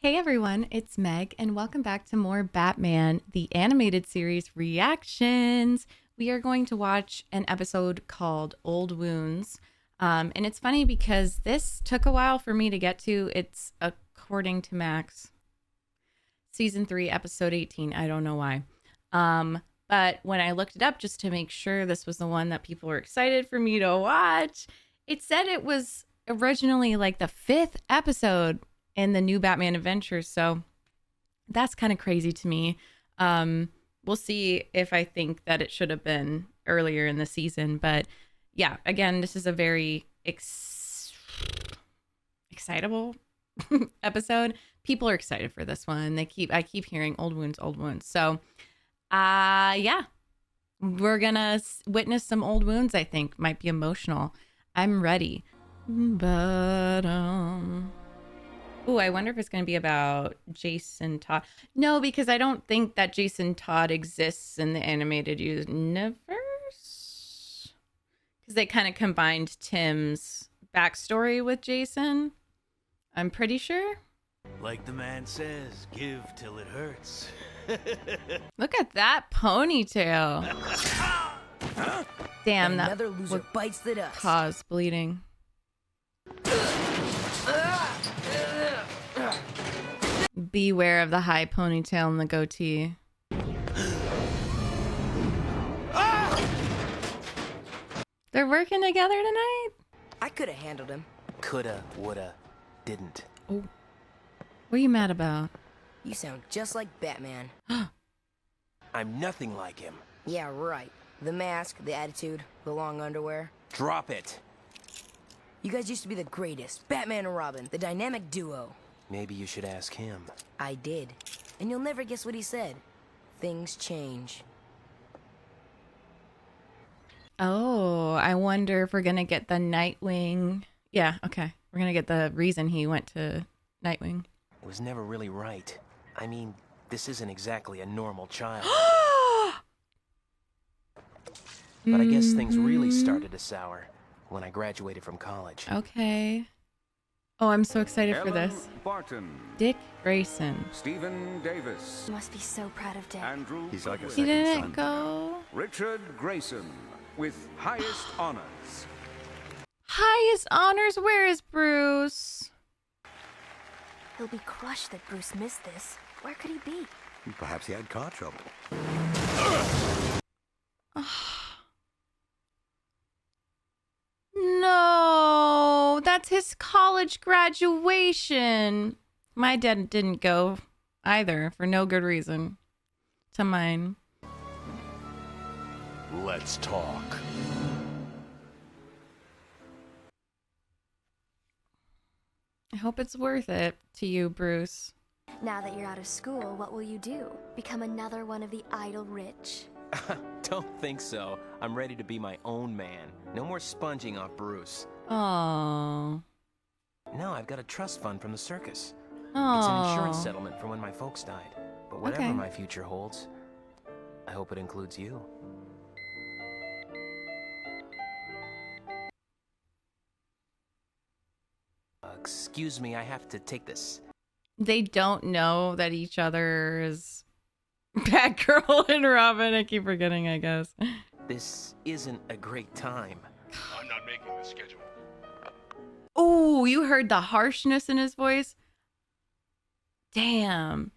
Hey everyone, it's Meg, and welcome back to more Batman, the animated series reactions. We are going to watch an episode called Old Wounds. And it's funny because this took a while for me to get to. It's according to Max, season 3, episode 18. I don't know why. But when I looked it up just to make sure this was the one that people were excited for me to watch, it said it was originally like the 5th episode in the new Batman Adventures. So that's kind of crazy to me. We'll see if I think that it should have been earlier in the season. But yeah, again, this is a very excitable episode. People are excited for this one. I keep hearing old wounds. So yeah, we're gonna witness some old wounds. I think might be emotional. I'm ready. But ooh, I wonder if it's going to be about Jason Todd. No, because I don't think that Jason Todd exists in the animated universe. Because they kind of combined Tim's backstory with Jason. I'm pretty sure. Like the man says, give till it hurts. Look at that ponytail. Damn, that another loser bites the dust. Cause bleeding. Beware of the high ponytail and the goatee. They're working together tonight? I could have handled him. Coulda, woulda, didn't. Oh. What are you mad about? You sound just like Batman. I'm nothing like him. Yeah, right. The mask, the attitude, the long underwear. Drop it. You guys used to be the greatest. Batman and Robin, the dynamic duo. Maybe you should ask him. I did. And you'll never guess what he said. Things change. Oh, I wonder if we're going to get the Nightwing. Yeah, okay. We're going to get the reason he went to Nightwing. It was never really right. I mean, this isn't exactly a normal child. But I guess things really started to sour when I graduated from college. Okay. Oh, I'm so excited for this. Barton. Dick Grayson. Stephen Davis. You must be so proud of Dick. Andrew. He's like a He second didn't son. go. Richard Grayson with highest honors. Highest honors? Where is Bruce? He'll be crushed that Bruce missed this. Where could he be? Perhaps he had car trouble. No, that's his college graduation. My dad didn't go either for no good reason to mine. Let's talk. I hope it's worth it to you, Bruce. Now that you're out of school, what will you do? Become another one of the idle rich? Don't think so. I'm ready to be my own man. No more sponging off Bruce. Oh. No, I've got a trust fund from the circus. Oh. It's an insurance settlement from when my folks died. But whatever Okay. my future holds, I hope it includes you. Excuse me, I have to take this. They don't know that each other is Batgirl and Robin. I keep forgetting, I guess. This isn't a great time. I'm not making the schedule. Oh, you heard the harshness in his voice? Damn.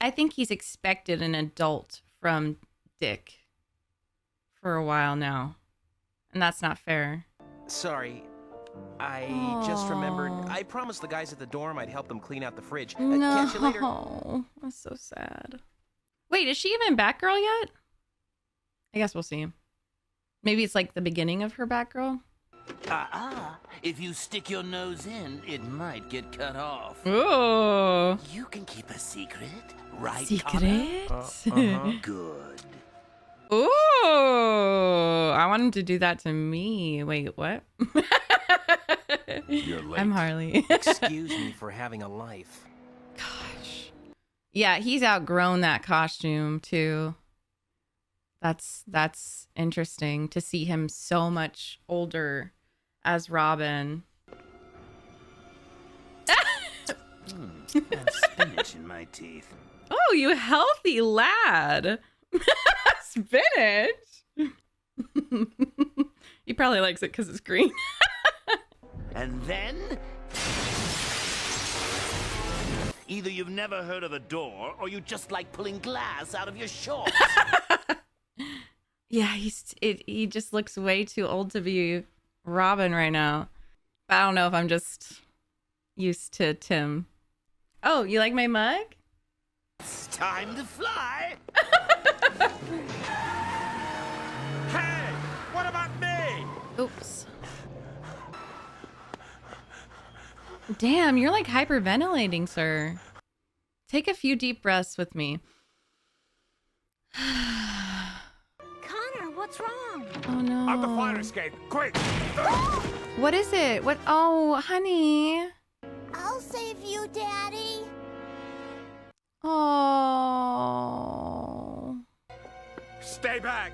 I think he's expected an adult from Dick for a while now. And that's not fair. Sorry, I just remembered. I promised the guys at the dorm I'd help them clean out the fridge. No. Catch you later. That's so sad. Wait, is she even Batgirl yet? I guess we'll see. Maybe it's like the beginning of her Batgirl. If you stick your nose in, it might get cut off. Ooh. You can keep a secret, right, Secret? Good. Ooh. I want him to do that to me. Wait, what? You're late. I'm Harley. Excuse me for having a life. Gosh. Yeah, he's outgrown that costume too. That's interesting to see him so much older as Robin. Spinach in my teeth. Oh, you healthy lad. Spinach. He probably likes it because it's green. And then... either you've never heard of a door, or you just like pulling glass out of your shorts. Yeah, he just looks way too old to be Robin right now. I don't know if I'm just used to Tim. Oh, you like my mug? It's time to fly. Hey, what about me? Oops. Damn, you're like hyperventilating, sir. Take a few deep breaths with me. Connor, what's wrong? Oh no. Out the fire escape, quick! What is it? What? Oh, honey. I'll save you, Daddy. Oh. Stay back!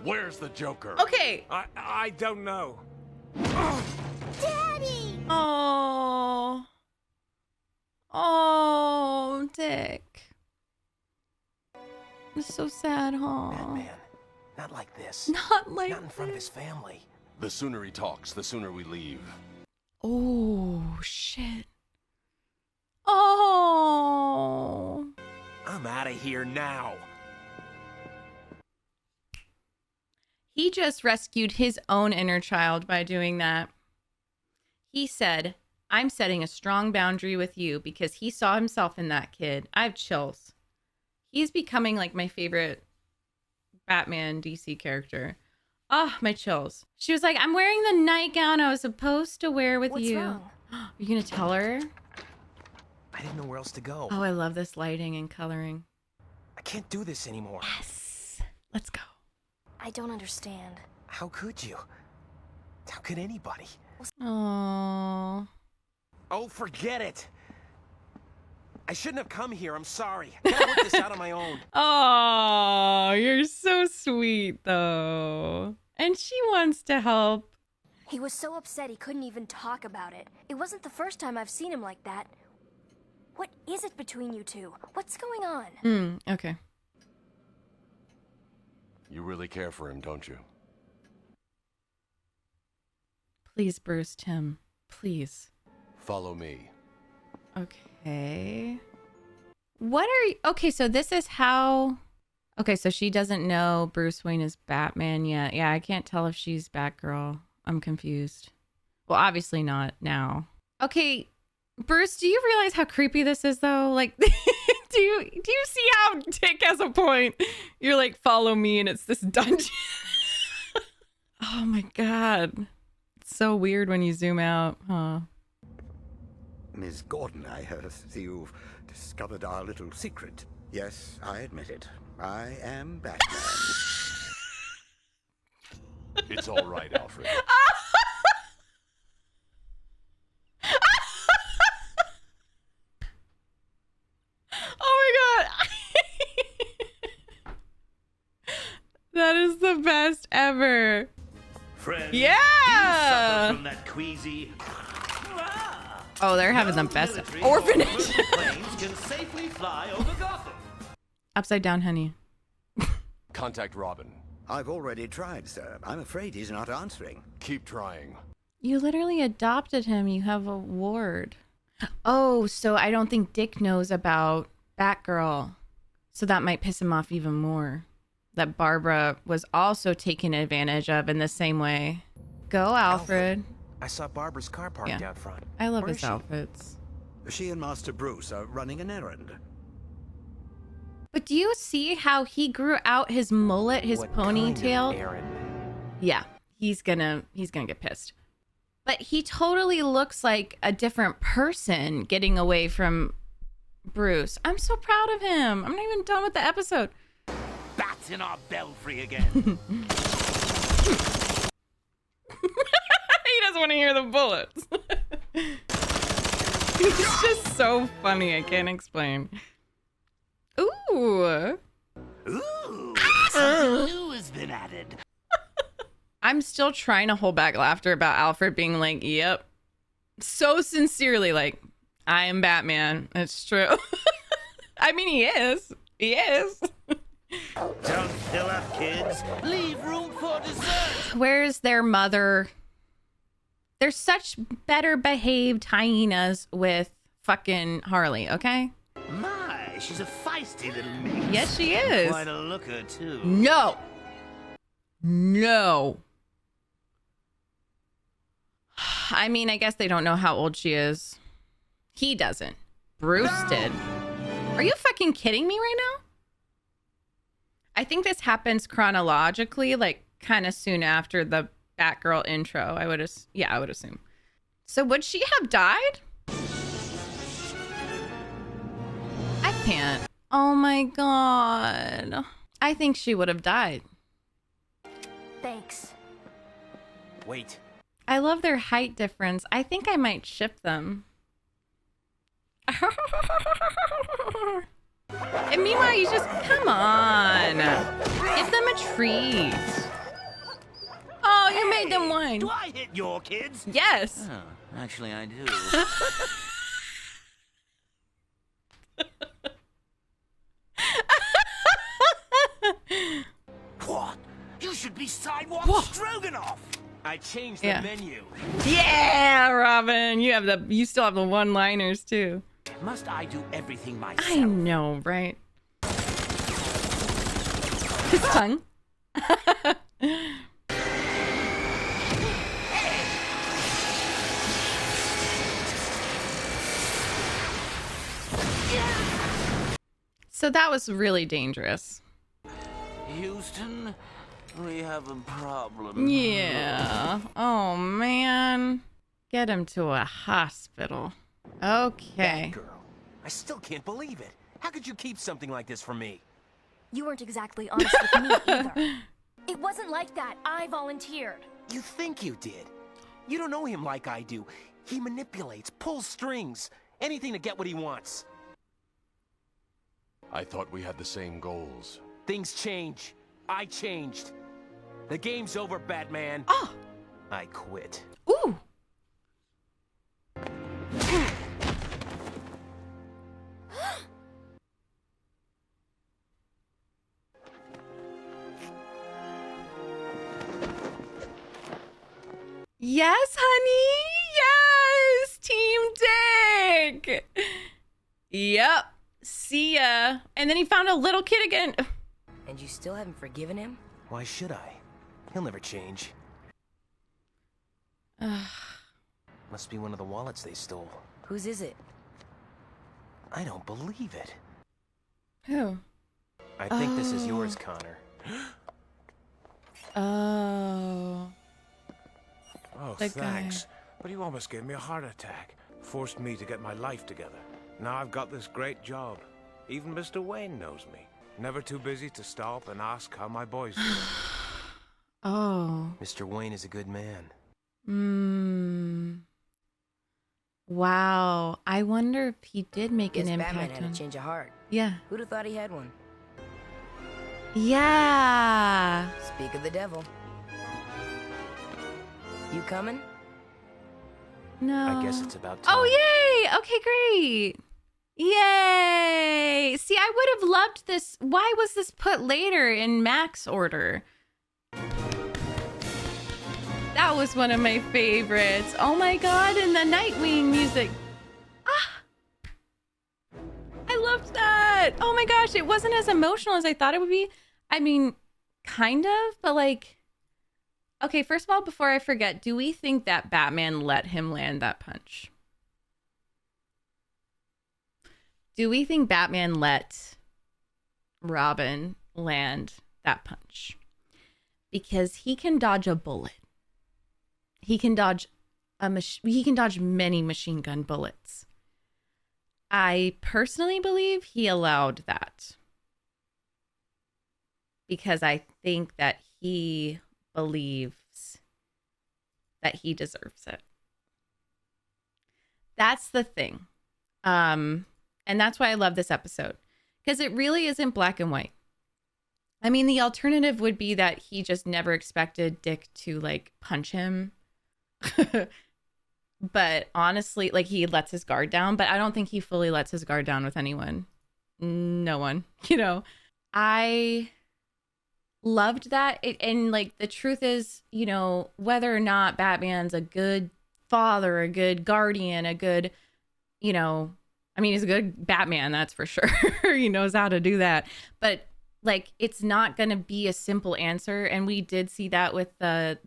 Where's the Joker? Okay. I don't know. Daddy! Oh. Oh, Dick. It's so sad, huh? Batman, not like this. Not like Not in front of his family. The sooner he talks, the sooner we leave. Oh, shit. Oh. I'm out of here now. He just rescued his own inner child by doing that. He said, I'm setting a strong boundary with you because he saw himself in that kid. I have chills. He's becoming like my favorite Batman DC character. Oh, my chills. She was like, I'm wearing the nightgown I was supposed to wear with What's you. wrong? Are you going to tell her? I didn't know where else to go. Oh, I love this lighting and coloring. I can't do this anymore. Yes. Let's go. I don't understand. How could you? How could anybody? Oh. Oh, forget it. I shouldn't have come here. I'm sorry. I gotta work this out on my own. Oh, you're so sweet, though. And she wants to help. He was so upset he couldn't even talk about it. It wasn't the first time I've seen him like that. What is it between you two? What's going on? Okay. You really care for him, don't you? Please, Bruce, Tim. Please. Follow me. Okay. What are you... Okay, so this is how... Okay, so she doesn't know Bruce Wayne is Batman yet. Yeah, I can't tell if she's Batgirl. I'm confused. Well, obviously not now. Okay, Bruce, do you realize how creepy this is, though? Like, do you see how Dick has a point? You're like, follow me, and it's this dungeon. Oh my God. It's so weird when you zoom out, huh? Miss Gordon, I see you've discovered our little secret. Yes, I admit it. I am Batman. It's all right, Alfred. Oh my God. That is the best ever. Friends, Yeah! do you suffer from that queasy... Oh, they're having the Young best military orphanage. or planes can safely fly over Gotham. Upside down, honey. Contact Robin. I've already tried, sir. I'm afraid he's not answering. Keep trying. You literally adopted him. You have a ward. Oh, so I don't think Dick knows about Batgirl. So that might piss him off even more. That Barbara was also taken advantage of in the same way. Go, Alfred. I saw Barbara's car parked Yeah. out front. I love Where his is she? outfits. She and Master Bruce are running an errand. But do you see how he grew out his mullet, his What kind of ponytail? errand? Yeah, he's gonna get pissed. But he totally looks like a different person getting away from Bruce. I'm so proud of him. I'm not even done with the episode. Bats in our belfry again. He doesn't want to hear the bullets. He's just so funny. I can't explain. Ooh. Ooh, something new has been added. I'm still trying to hold back laughter about Alfred being like, yep. So sincerely, like, I am Batman. It's true. I mean, he is. He is. Don't fill up, kids. Leave room for dessert. Where's their mother? They're such better behaved hyenas with fucking Harley, okay? My, she's a feisty little minx. Yes, she is. Quite a looker, too. No. No. I mean, I guess they don't know how old she is. He doesn't. Bruce did. Are you fucking kidding me right now? I think this happens chronologically, like kind of soon after the Batgirl intro. I would assume. So would she have died? I can't. Oh my god. I think she would have died. Thanks. Wait. I love their height difference. I think I might ship them. And meanwhile, you just, come on. Give them a treat. Oh, you made them whine. Do I hit your kids? Yes. Oh, actually, I do. What? You should be sidewalk stroganoff. I changed the Yeah. menu. Yeah, Robin. You still have the one-liners too. Must I do everything myself? I know, right? His tongue. So that was really dangerous. Houston, we have a problem. Yeah. Oh, man. Get him to a hospital. Okay. Batgirl. I still can't believe it. How could you keep something like this from me? You weren't exactly honest with me either. It wasn't like that. I volunteered. You think you did. You don't know him like I do. He manipulates, pulls strings, anything to get what he wants. I thought we had the same goals. Things change. I changed. The game's over, Batman. Oh. I quit. Ooh. Yes, honey. Yes. Team Dick. Yep. See ya. And then he found a little kid again. And you still haven't forgiven him? Why should I? He'll never change. Must be one of the wallets they stole. Whose is it? I don't believe it. Who? I think this is yours, Connor. Oh. Oh, The thanks. guy. But you almost gave me a heart attack. Forced me to get my life together. Now I've got this great job. Even Mr. Wayne knows me. Never too busy to stop and ask how my boys do. Oh. Mr. Wayne is a good man. Wow. I wonder if he did make Guess an Batman impact had on. a change of heart. Yeah. Who'd have thought he had one? Yeah. Speak of the devil. You coming? No. I guess it's about time. Oh, yay. Okay, great. Yay. See, I would have loved this. Why was this put later in Mac's order? That was one of my favorites. Oh my God. And the Nightwing music. Ah. I loved that. Oh my gosh. It wasn't as emotional as I thought it would be. I mean, kind of, but like, okay, first of all, before I forget, do we think that Batman let him land that punch? Do we think Batman let Robin land that punch? Because he can dodge a bullet. He can dodge many machine gun bullets. I personally believe he allowed that. Because I think that he believes that he deserves it. That's the thing. And that's why I love this episode. Because it really isn't black and white. I mean, the alternative would be that he just never expected Dick to like punch him. But honestly, like he lets his guard down, but I don't think he fully lets his guard down with anyone. No one, I loved that. And like the truth is, whether or not Batman's a good father, a good guardian, a good, he's a good Batman, that's for sure. He knows how to do that. But like, it's not going to be a simple answer. And we did see that with the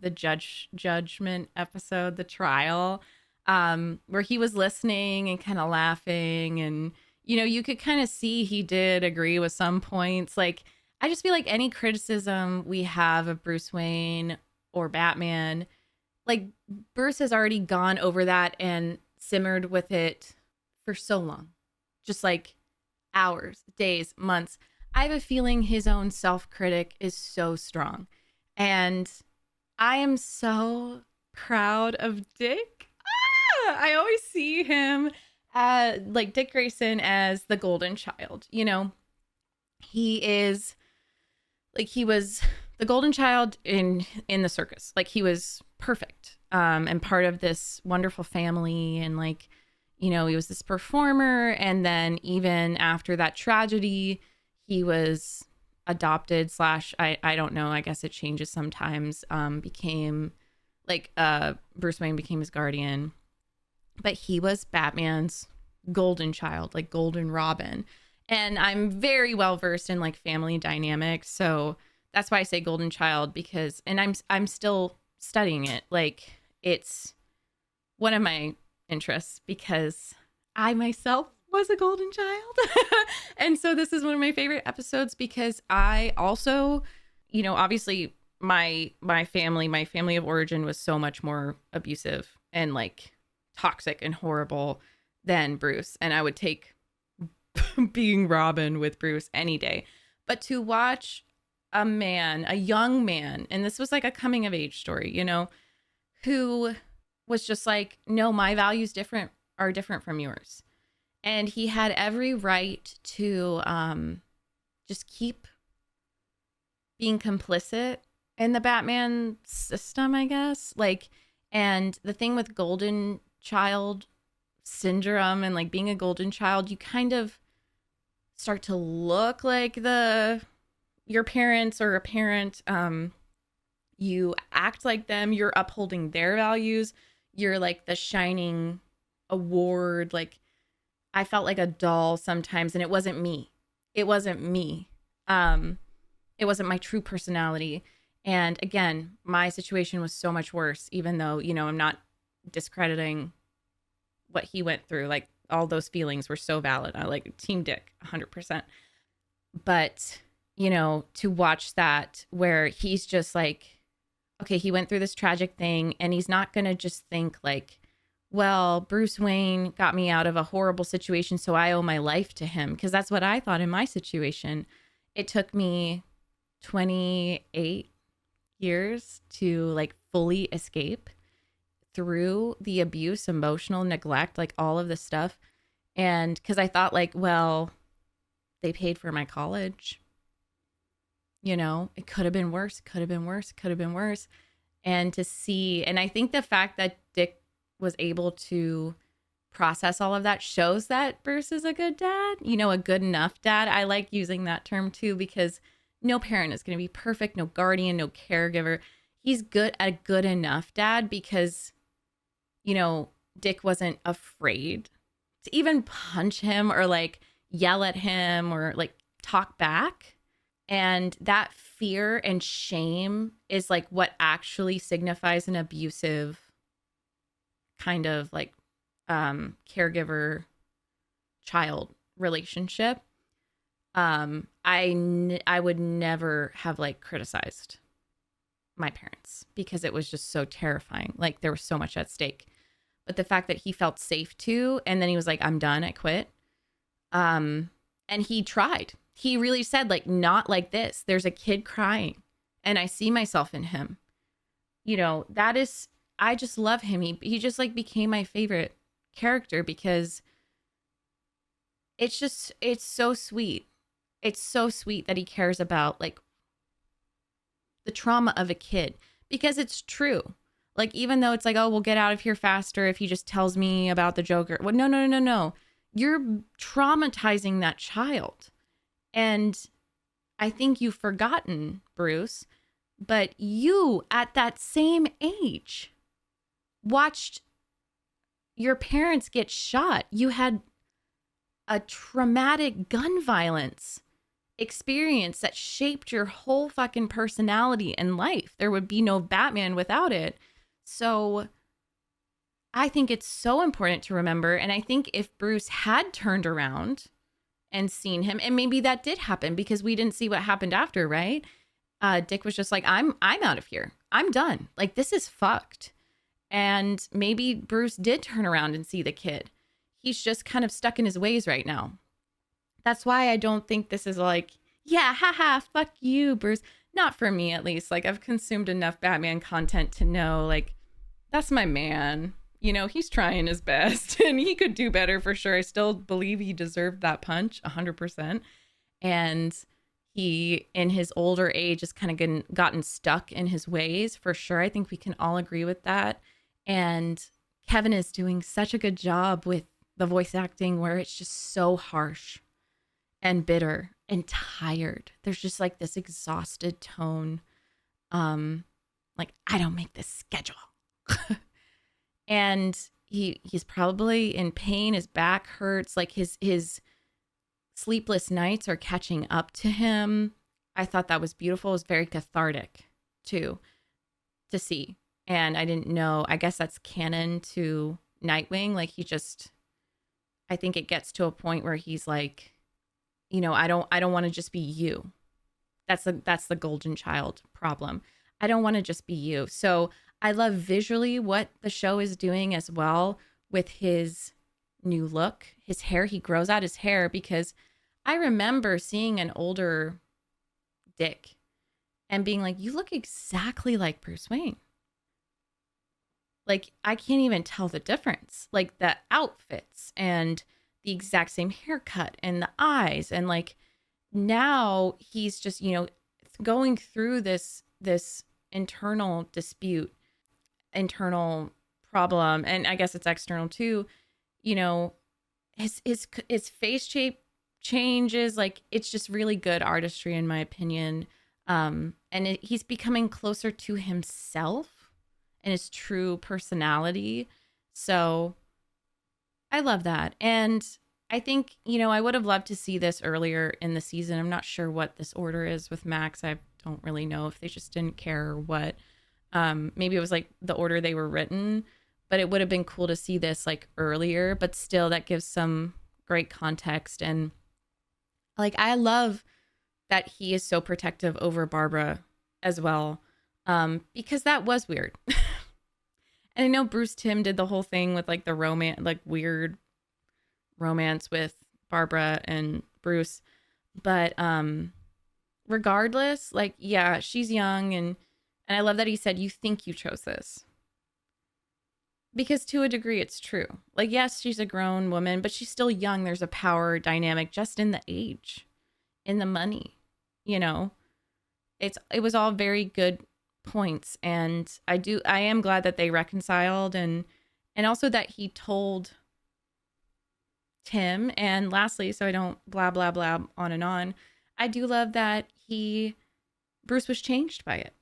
judgment episode, the trial, where he was listening and kind of laughing. And, you could kind of see he did agree with some points. Like, I just feel like any criticism we have of Bruce Wayne or Batman, like Bruce has already gone over that and simmered with it for so long, just like hours, days, months. I have a feeling his own self-critic is so strong. And I am so proud of Dick. I always see him like Dick Grayson as the golden child. He is like, he was the golden child in the circus. Like he was perfect and part of this wonderful family. And like, he was this performer. And then even after that tragedy, he was adopted / I don't know, I guess it changes sometimes, became like Bruce Wayne became his guardian, but he was Batman's golden child, like golden Robin. And I'm very well versed in like family dynamics, so that's why I say golden child, because I'm still studying it. Like it's one of my interests because I myself was a golden child. And so this is one of my favorite episodes because I also, obviously my family of origin was so much more abusive and like toxic and horrible than Bruce. And I would take being Robin with Bruce any day. But to watch a young man, and this was like a coming of age story, who was just like, no, my values are different from yours. And he had every right to just keep being complicit in the Batman system, I guess. Like, and the thing with golden child syndrome and like being a golden child, you kind of start to look like your parents or a parent. You act like them. You're upholding their values. You're like the shining award. Like, I felt like a doll sometimes, and it wasn't me. It wasn't me. It wasn't my true personality. And again, my situation was so much worse, even though, I'm not discrediting what he went through. Like, all those feelings were so valid. I like Team Dick 100%. But, to watch that where he's just like, okay, he went through this tragic thing, and he's not going to just think like, well, Bruce Wayne got me out of a horrible situation, so I owe my life to him. Because that's what I thought in my situation. It took me 28 years to like fully escape through the abuse, emotional neglect, like all of this stuff. And because I thought like, well, they paid for my college. It could have been worse, could have been worse, could have been worse. And to see, and I think the fact that Dick was able to process all of that shows that Bruce is a good dad, a good enough dad. I like using that term too, because no parent is going to be perfect, no guardian, no caregiver. He's a good enough dad because, Dick wasn't afraid to even punch him or like yell at him or like talk back. And that fear and shame is like what actually signifies an abusive kind of like caregiver child relationship. I would never have like criticized my parents because it was just so terrifying. Like there was so much at stake. But the fact that he felt safe to, and then he was like, I'm done, I quit. And he tried. He really said like, not like this. There's a kid crying and I see myself in him. That is, I just love him. He just like became my favorite character because it's so sweet. It's so sweet that he cares about like the trauma of a kid, because it's true. Like, even though it's like, oh, we'll get out of here faster if he just tells me about the Joker. Well, no. You're traumatizing that child. And I think you've forgotten, Bruce, but you at that same age watched your parents get shot. You had a traumatic gun violence experience that shaped your whole fucking personality and life. There would be no Batman without it. So I think it's so important to remember. And I think if Bruce had turned around and seen him, and maybe that did happen because we didn't see what happened after, right? Dick was just like, I'm out of here. I'm done. Like, this is fucked. And maybe Bruce did turn around and see the kid. He's just kind of stuck in his ways right now. That's why I don't think this is like, yeah, haha, fuck you, Bruce. Not for me, at least. Like, I've consumed enough Batman content to know, like, that's my man. You know, he's trying his best and he could do better for sure. I still believe he deserved that punch 100%. And he, in his older age, has kind of gotten stuck in his ways for sure. I think we can all agree with that. And Kevin is doing such a good job with the voice acting where it's just so harsh and bitter and tired. There's just like this exhausted tone. Like, I don't make this schedule. And he's probably in pain. His back hurts. Like his sleepless nights are catching up to him. I thought that was beautiful. It was very cathartic too, to see. And I didn't know, I guess that's canon to Nightwing. Like, I think it gets to a point where he's like, you know, I don't want to just be you. That's the golden child problem. I don't want to just be you. So I love visually what the show is doing as well with his new look, his hair. He grows out his hair, because I remember seeing an older Dick and being like, you look exactly like Bruce Wayne. Like, I can't even tell the difference. Like, the outfits and the exact same haircut and the eyes. And like, now he's just, you know, going through this internal dispute, internal problem. And I guess it's external too. You know, his face shape changes. Like, it's just really good artistry in my opinion. He's becoming closer to himself and his true personality. So I love that. And I think, you know, I would have loved to see this earlier in the season. I'm not sure what this order is with Max. I don't really know if they just didn't care or what. Maybe it was like the order they were written, but it would have been cool to see this like earlier, but still that gives some great context. And like, I love that he is so protective over Barbara as well. Because that was weird. And I know Bruce Timm did the whole thing with like the romance, like weird romance with Barbara and Bruce. But regardless, like, yeah, she's young. And I love that he said, you think you chose this. Because to a degree, it's true. Like, yes, she's a grown woman, but she's still young. There's a power dynamic just in the age, in the money, you know. It was all very good points, and I am glad that they reconciled, and also that he told Tim. And lastly, so I don't blah blah blah on and on, I do love that Bruce was changed by it.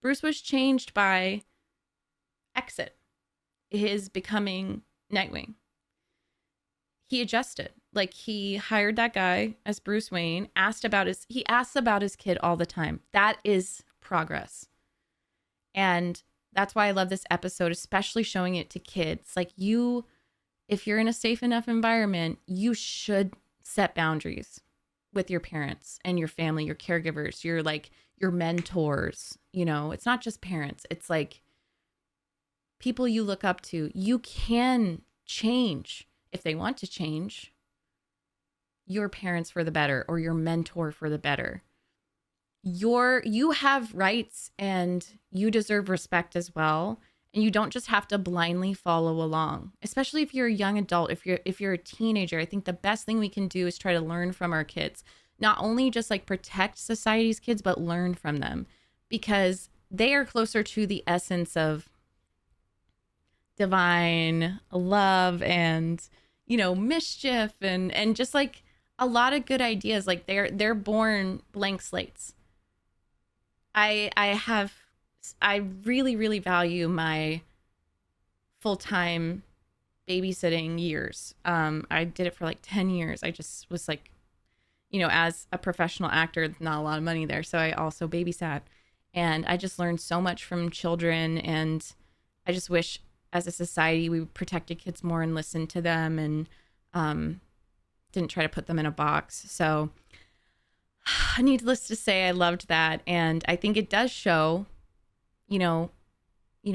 Bruce was changed by Exit, his becoming Nightwing. He adjusted. Like, he hired that guy as Bruce Wayne, he asks about his kid all the time. That is progress. And that's why I love this episode, especially showing it to kids. Like, if you're in a safe enough environment, you should set boundaries with your parents and your family, your caregivers, your mentors. You know, it's not just parents. It's like people you look up to. You can change, if they want to change, your parents for the better or your mentor for the better. You have rights and you deserve respect as well. And you don't just have to blindly follow along, especially if you're a young adult. If you're a teenager, I think the best thing we can do is try to learn from our kids. Not only just like protect society's kids, but learn from them. because they are closer to the essence of divine love and, you know, mischief and just like a lot of good ideas. Like they're born blank slates. I really, really value my full-time babysitting years. I did it for like 10 years. I just was like, you know, as a professional actor, not a lot of money there. So I also babysat, and I just learned so much from children. And I just wish as a society we protected kids more and listened to them and didn't try to put them in a box. So needless to say, I loved that. And I think it does show, you know,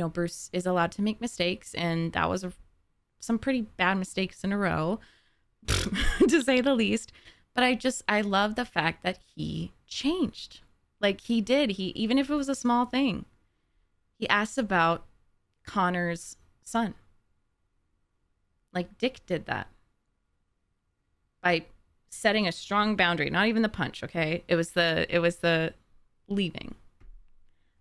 Bruce is allowed to make mistakes, and that was some pretty bad mistakes in a row, to say the least. But I love the fact that he changed. Like he did. Even if it was a small thing, he asked about Connor's son. Like Dick did that by setting a strong boundary, not even the punch. Okay. It was the leaving.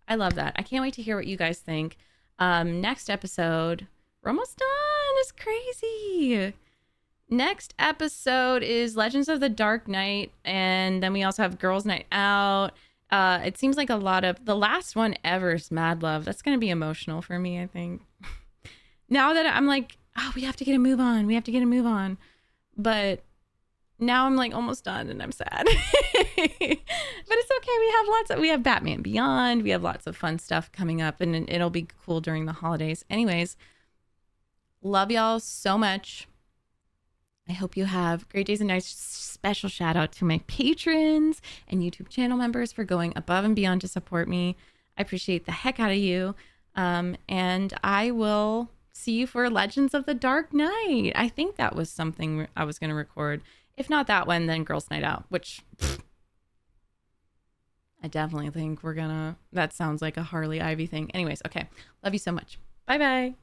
I love that. I can't wait to hear what you guys think. Next episode, we're almost done. It's crazy. Next episode is Legends of the Dark Knight, and then we also have Girls Night Out. It seems like a lot of the last one ever is Mad Love. That's going to be emotional for me, I think. Now that I'm like, oh, we have to get a move on. We have to get a move on. But now I'm like almost done and I'm sad. But it's okay. We have Batman Beyond. We have lots of fun stuff coming up, and it'll be cool during the holidays. Anyways, love y'all so much. I hope you have great days and nights. Special shout out to my patrons and YouTube channel members for going above and beyond to support me. I appreciate the heck out of you. And I will see you for Legends of the Dark Knight. I think that was something I was going to record. If not that one, then Girls Night Out, which I definitely think that sounds like a Harley Ivy thing. Anyways, okay. Love you so much. Bye-bye.